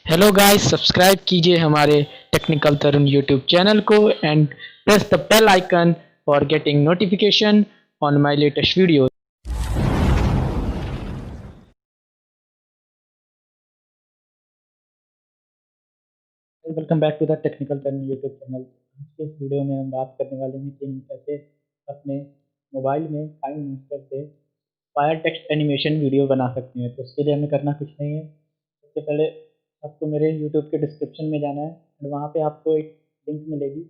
Hello guys, subscribe कीजिए हमारे technical Tarun YouTube channel को and press the bell icon for getting notification on my latest video. Welcome back to the technical Tarun YouTube channel. आज के इस video में हम बात करने वाले हैं कि हम कैसे अपने मोबाइल में काइनमास्टर से फायर टेक्स्ट एनिमेशन वीडियो बना सकते हैं। तो उसके लिए हमें करना कुछ नहीं है। सबसे पहले आपको मेरे यूट्यूब के डिस्क्रिप्शन में जाना है और वहाँ पे आपको एक लिंक मिलेगी,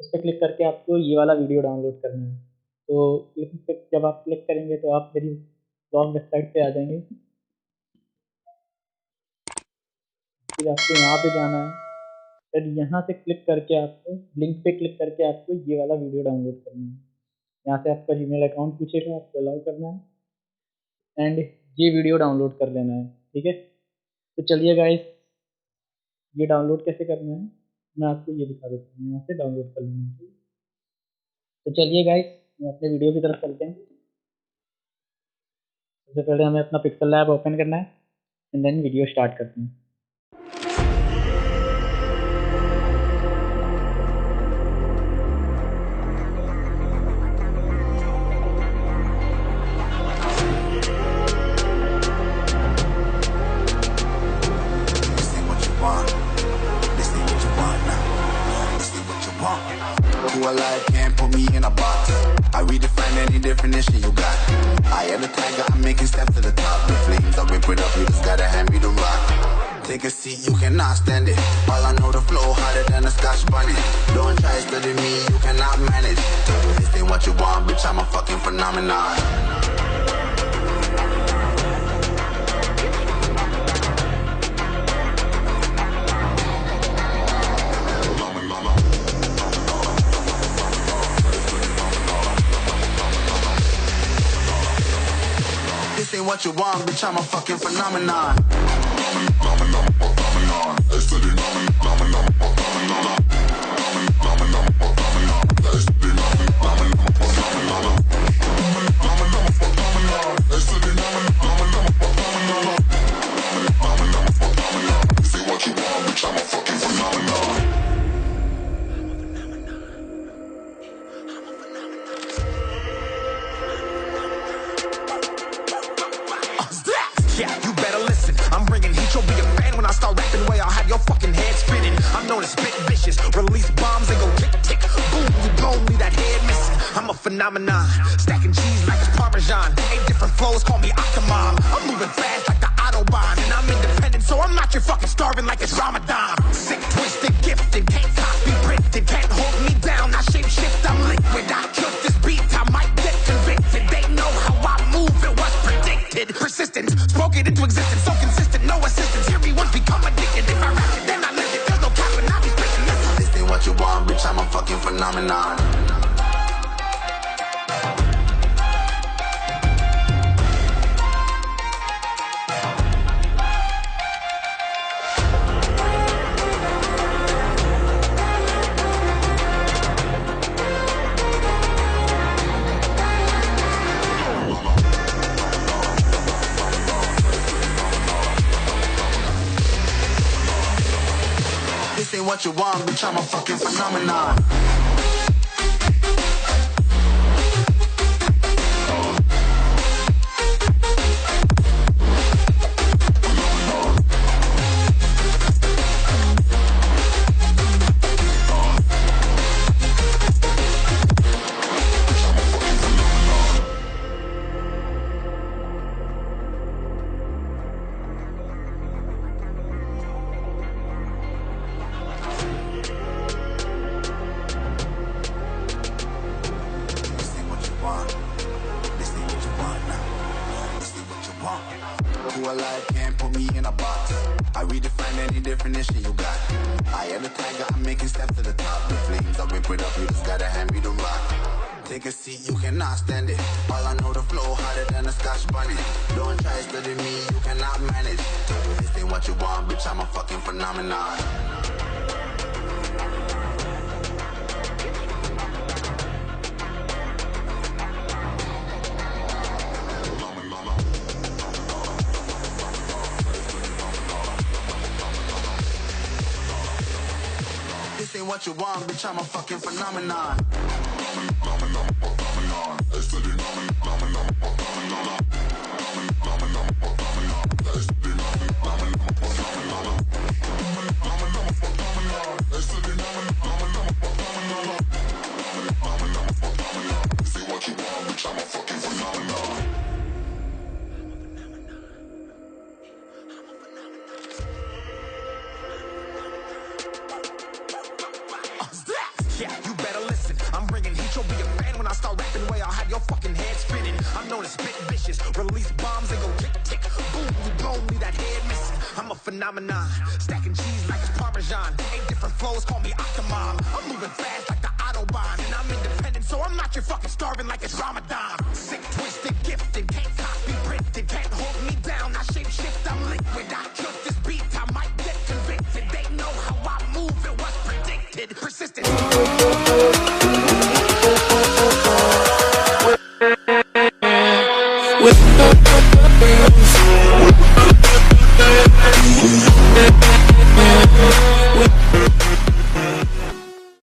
उस पर क्लिक करके आपको ये वाला वीडियो डाउनलोड करना है। तो लिंक पे जब आप क्लिक करेंगे तो आप मेरी ब्लॉग वेबसाइट पे आ जाएंगे। फिर आपको यहाँ पे जाना है, फिर यहाँ से क्लिक करके आपको लिंक पे क्लिक करके आपको ये वाला वीडियो डाउनलोड करना है। यहाँ से आपका जीमेल अकाउंट पूछेगा, आपको अलाउ करना है एंड ये वीडियो डाउनलोड कर लेना है। ठीक है, तो चलिए गाइस, ये डाउनलोड कैसे करना है मैं आपको ये दिखा देता हूँ। यहाँ से डाउनलोड कर लेना है। तो चलिए गाइस, हम अपने वीडियो की तरफ चलते हैं। सबसे पहले हमें अपना पिक्सल लैब ओपन करना है एंड देन वीडियो स्टार्ट करते हैं। Who alive can't put me in a box. I redefine any definition you got. I am the tiger, I'm making steps to the top. The flames, I whip it up, you just gotta hand me the rock. Take a seat, you cannot stand it. All I know, the flow harder than a Scotch bunny. Don't try study me, you cannot manage. This ain't what you want, bitch, I'm a fucking phenomenon. This ain't what you want, bitch, I'm a fucking phenomenon. Yeah, you better listen. I'm bringing heat. You'll be a fan when I start rapping. Way I'll have your fucking head spinning. I'm known as spit vicious. Release bombs and go tick tick. Boom, you blown me that head missing. I'm a phenomenon. Stacking cheese like it's Parmesan. 8 different flows, call me Octomom. I'm moving fast like the Autobahn, and I'm independent, so I'm not your fucking starving like it's Ramadan. Sick, twisted, gifted, can't copy, printed, can't hold me down. I shape shift, I'm liquid. I killed this beat, I might get convicted. They know how I move, it was predicted. Persistent, spoke it into existence, so consistent, no assistance. Hear me once, become addicted. If I rap it, then I live it. There's no cap, and I'll be spitting this. This ain't what you want, bitch, I'm a fucking phenomenon. This ain't what you want, bitch, I'm a fucking phenomenon. Who alive can't put me in a box. I redefine any definition you got. I am the tiger, I'm making steps to the top. The flames, I whip it up, you just gotta hand me the rock. Take a seat, you cannot stand it. All I know, the flow harder than a Scotch bunny. Don't try study me, you cannot manage. This ain't what you want, bitch, I'm a fucking phenomenon. what you want, bitch, I'm a fucking phenomenon. Yeah, you better listen. I'm bringing heat. You'll be a fan when I start rapping. Way I'll have your fucking head spinning. I'm known as spit vicious. Release bombs and go tick tick. Boom, you blow me that head missing. I'm a phenomenon. Stacking cheese like it's Parmesan. 8 different flows, call me Octomom. I'm moving fast like the Autobahn. And I'm independent, so I'm not your fucking starving like it's Ramadan. Sick, twisted, gifted. Can't copy, printed. Can't hold me down. I shape shift, I'm liquid. I killed this beat. I might get convicted. They know how I move. It was predicted. Persistent. With